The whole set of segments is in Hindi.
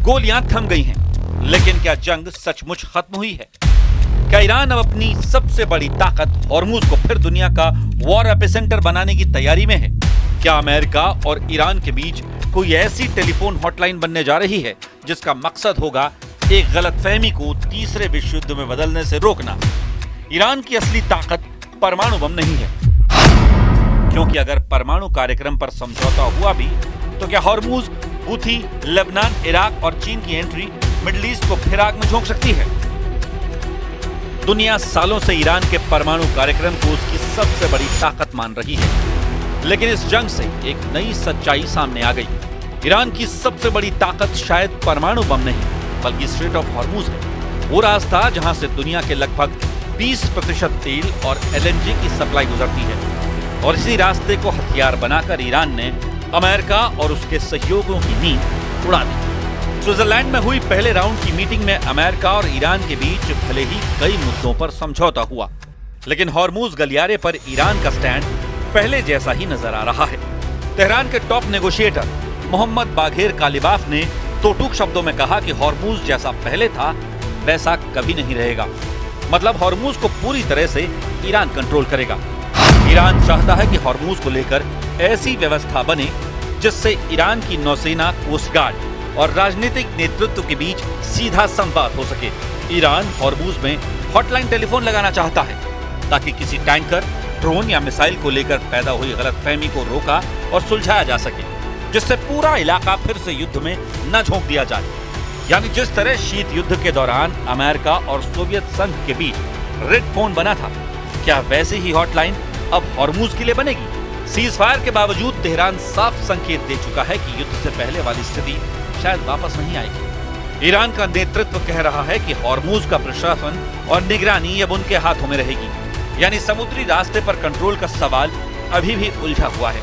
गोलियां थम गई हैं, लेकिन क्या जंग सचमुच खत्म हुई है? क्या ईरान अब अपनी सबसे बड़ी ताकत हॉर्मुज को फिर दुनिया का वॉर एपिसेंटर बनाने की तैयारी में है? क्या अमेरिका और ईरान के बीच कोई ऐसी टेलीफोन हॉटलाइन बनने जा रही है जिसका मकसद होगा एक गलतफहमी को तीसरे विश्व युद्ध में बदलने से रोकना? ईरान की असली ताकत परमाणु बम नहीं है, क्योंकि अगर परमाणु कार्यक्रम पर समझौता हुआ भी तो क्या हॉर्मुज, हूथी, लेबनान, इराक और चीन की एंट्री मिडिल ईस्ट को फिर आग में झोंक सकती है? दुनिया सालों से ईरान के परमाणु कार्यक्रम को उसकी सबसे बड़ी ताकत मान रही है, लेकिन इस जंग से एक नई सच्चाई सामने आ गई। ईरान की सबसे बड़ी ताकत शायद परमाणु बम नहीं, बल्कि स्ट्रेट ऑफ हॉर्मुज है। वो रास्ता जहां से दुनिया के लगभग 20% तेल और एलएनजी की सप्लाई गुजरती है, और इसी रास्ते को हथियार बनाकर ईरान ने अमेरिका और उसके सहयोगियों की नींद उड़ा दी। स्विट्जरलैंड में हुई पहले राउंड की मीटिंग में अमेरिका और ईरान के बीच भले ही कई मुद्दों पर समझौता हुआ, लेकिन हॉर्मुज गलियारे पर ईरान का स्टैंड पहले जैसा ही नजर आ रहा है। तेहरान के टॉप नेगोशिएटर मोहम्मद बाघेर कालिबाफ ने तो टूक शब्दों में कहा कि हॉर्मुज जैसा पहले था वैसा कभी नहीं रहेगा। मतलब हॉर्मुज को पूरी तरह से ईरान कंट्रोल करेगा। ईरान चाहता है कि हॉर्मुज को लेकर ऐसी व्यवस्था बने जिससे ईरान की नौसेना, कोस्ट गार्ड और राजनीतिक नेतृत्व के बीच सीधा संवाद हो सके। ईरान हॉर्मुज में हॉटलाइन टेलीफोन लगाना चाहता है ताकि किसी टैंकर, ड्रोन या मिसाइल को लेकर पैदा हुई गलतफहमी को रोका और सुलझाया जा सके, जिससे पूरा इलाका फिर से युद्ध में न झोंक दिया जाए। यानी जिस तरह शीत युद्ध के दौरान अमेरिका और सोवियत संघ के बीच रेड फोन बना था, क्या वैसे ही हॉटलाइन अब हॉर्मुज के लिए बनेगी? सीज फायर के बावजूद तेहरान साफ संकेत दे चुका है कि युद्ध से पहले वाली स्थिति शायद वापस नहीं आएगी। ईरान का नेतृत्व कह रहा है कि हॉर्मुज का प्रशासन और निगरानी अब उनके हाथों में रहेगी। यानी समुद्री रास्ते पर कंट्रोल का सवाल अभी भी उलझा हुआ है।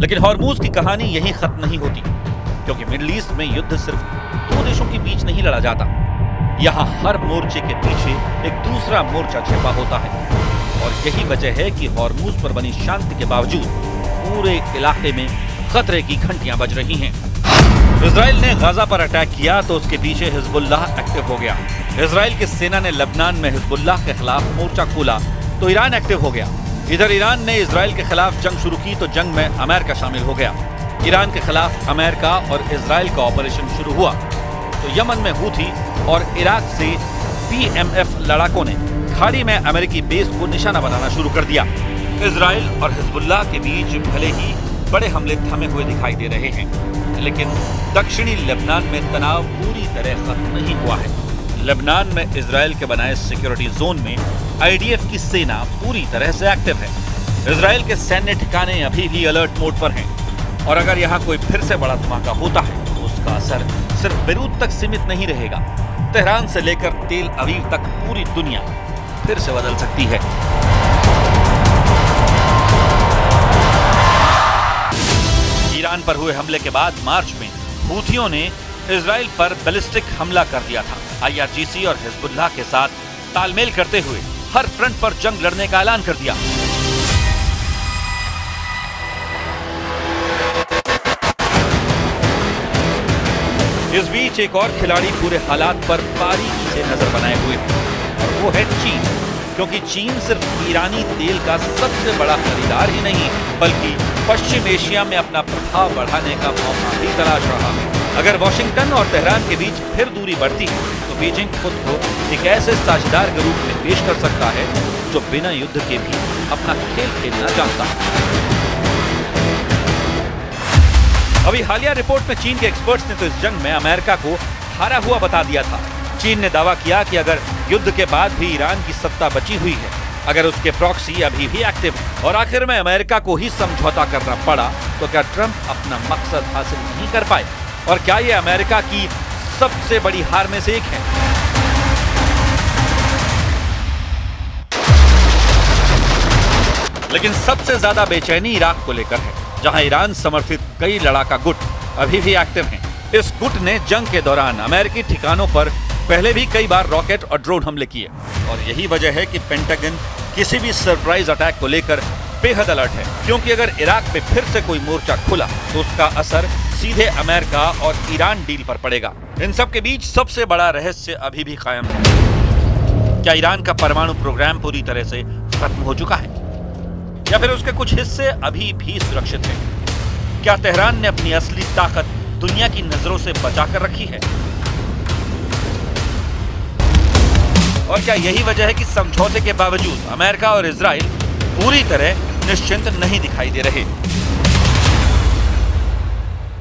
लेकिन हॉर्मुज की कहानी यहीं खत्म नहीं होती, क्योंकि मिडिल ईस्ट में युद्ध सिर्फ दो देशों के बीच नहीं लड़ा जाता। यहाँ हर मोर्चे के पीछे एक दूसरा मोर्चा छिपा होता है, और यही वजह है कि हॉर्मुज पर बनी शांति के बावजूद पूरे इलाके में खतरे की घंटियां बज रही हैं। इजराइल ने गाजा पर अटैक किया तो उसके पीछे हिजबुल्लाह एक्टिव हो गया। इजराइल की सेना ने लेबनान में हिजबुल्लाह के खिलाफ मोर्चा खोला तो ईरान एक्टिव हो गया। इधर ईरान ने इजराइल के खिलाफ जंग शुरू की तो जंग में अमेरिका शामिल हो गया। ईरान के खिलाफ अमेरिका और इजराइल का ऑपरेशन शुरू हुआ तो यमन में हूथी और इराक से पीएमएफ लड़ाकों ने खाड़ी में अमेरिकी बेस को निशाना बनाना शुरू कर दिया। इजराइल और हिजबुल्लाह के बीच भले ही बड़े हमले थमे हुए दिखाई दे रहे हैं, लेकिन दक्षिणी लेबनान में तनाव पूरी तरह खत्म नहीं हुआ है। लेबनान में इजराइल के बनाए सिक्योरिटी जोन में आईडीएफ की सेना पूरी तरह से एक्टिव है। इजराइल के सैन्य ठिकाने अभी भी अलर्ट मोड पर हैं, और अगर यहाँ कोई फिर से बड़ा धमाका होता है तो उसका असर सिर्फ बेरूत तक सीमित नहीं रहेगा। तेहरान से लेकर तेल अवीव तक पूरी दुनिया फिर से बदल सकती है। ईरान पर हुए हमले के बाद मार्च में हूथियों ने इजराइल पर बैलिस्टिक हमला कर दिया था। आईआरजीसी और हिजबुल्लाह के साथ तालमेल करते हुए हर फ्रंट पर जंग लड़ने का ऐलान कर दिया। इस बीच एक और खिलाड़ी पूरे हालात पर बारीकी से नजर बनाए हुए है, और वो है चीन। क्योंकि चीन सिर्फ ईरानी तेल का सबसे बड़ा खरीदार ही नहीं, बल्कि पश्चिम एशिया में अपना प्रभाव बढ़ाने का मौका भी तलाश रहा है। अगर वॉशिंगटन और तेहरान के बीच फिर दूरी बढ़ती है तो बीजिंग खुद को एक ऐसे साझेदार के रूप में पेश कर सकता है जो बिना युद्ध के भी अपना खेल खेलना जानता है। अभी हालिया रिपोर्ट में चीन के एक्सपर्ट्स ने तो इस जंग में अमेरिका को हारा हुआ बता दिया था। चीन ने दावा किया कि अगर युद्ध के बाद भी ईरान की सत्ता बची हुई है, अगर उसके प्रॉक्सी अभी भी एक्टिव है और आखिर में अमेरिका को ही समझौता करना पड़ा, तो क्या ट्रंप अपना मकसद हासिल नहीं कर पाए? और क्या ये अमेरिका की सबसे बड़ी हार में से एक है? लेकिन सबसे ज्यादा बेचैनी इराक को लेकर है, जहां ईरान समर्थित कई लड़ाका गुट अभी भी एक्टिव हैं। इस गुट ने जंग के दौरान अमेरिकी ठिकानों पर पहले भी कई बार रॉकेट और ड्रोन हमले किए और यही वजह है कि पेंटागन किसी भी सरप्राइज अटैक को लेकर बेहद अलर्ट है, क्योंकि अगर इराक में फिर से कोई मोर्चा खुला तो उसका असर सीधे अमेरिका और ईरान डील पर पड़ेगा। इन सब के बीच सबसे बड़ा रहस्य अभी भी कायम है। क्या ईरान का परमाणु प्रोग्राम पूरी तरह से खत्म हो चुका है या फिर उसके कुछ हिस्से अभी भी सुरक्षित हैं? क्या तेहरान ने अपनी असली ताकत दुनिया की नजरों से बचाकर रखी है? और क्या यही वजह है कि समझौते के बावजूद अमेरिका और इजराइल पूरी तरह निश्चिंत नहीं दिखाई दे रहे?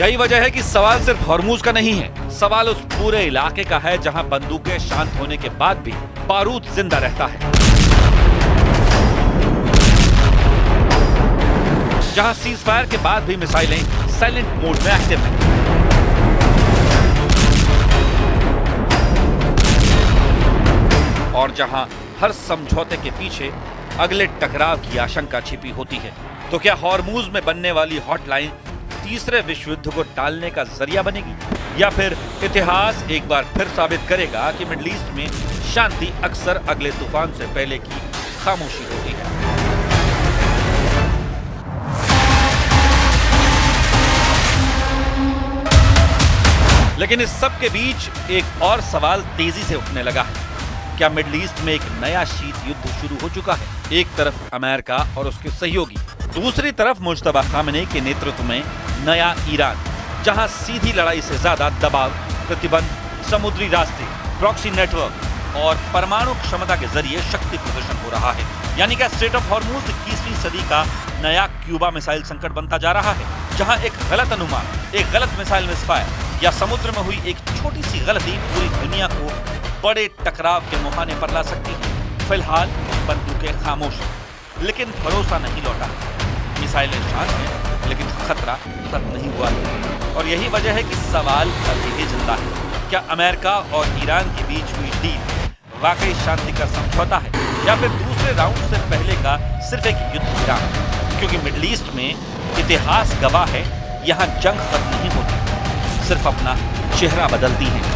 यही वजह है कि सवाल सिर्फ हॉर्मूज का नहीं है, सवाल उस पूरे इलाके का है जहां बंदूकें शांत होने के बाद भी बारूद जिंदा रहता है, जहां सीज फायर के बाद भी मिसाइलें साइलेंट मोड में एक्टिव हैं, और जहां हर समझौते के पीछे अगले टकराव की आशंका छिपी होती है। तो क्या हॉर्मूज में बनने वाली हॉटलाइन तीसरे विश्व युद्ध को टालने का जरिया बनेगी, या फिर इतिहास एक बार फिर साबित करेगा कि मिडिल ईस्ट में शांति अक्सर अगले तूफान से पहले की खामोशी होती है? लेकिन इस सब के बीच एक और सवाल तेजी से उठने लगा है। क्या मिडिल ईस्ट में एक नया शीत युद्ध शुरू हो चुका है? एक तरफ अमेरिका और उसके सहयोगी, दूसरी तरफ मुज्तबा खामेनी के नेतृत्व में नया ईरान, जहां सीधी लड़ाई से ज्यादा दबाव, प्रतिबंध, समुद्री रास्ते, प्रॉक्सी नेटवर्क और परमाणु क्षमता के जरिए शक्ति प्रदर्शन हो रहा है। यानी कि स्ट्रेट ऑफ हॉर्मूज 21वीं सदी का नया क्यूबा मिसाइल संकट बनता जा रहा है, जहां एक गलत अनुमान, एक गलत मिसाइल मिसफायर या समुद्र में हुई एक छोटी सी गलती पूरी दुनिया को बड़े टकराव के मुहाने पर ला सकती है। फिलहाल बंदूकें खामोश, लेकिन भरोसा नहीं लौटा। मिसाइलें शांत हैं, लेकिन खतरा खत्म नहीं हुआ है। और यही वजह है कि सवाल अभी भी जिंदा है। क्या अमेरिका और ईरान के बीच हुई डील वाकई शांति का समझौता है, या फिर दूसरे राउंड से पहले का सिर्फ एक युद्ध विराम? क्योंकि मिडिल ईस्ट में इतिहास गवाह है, यहाँ जंग खत्म नहीं होती, सिर्फ अपना चेहरा बदलती है।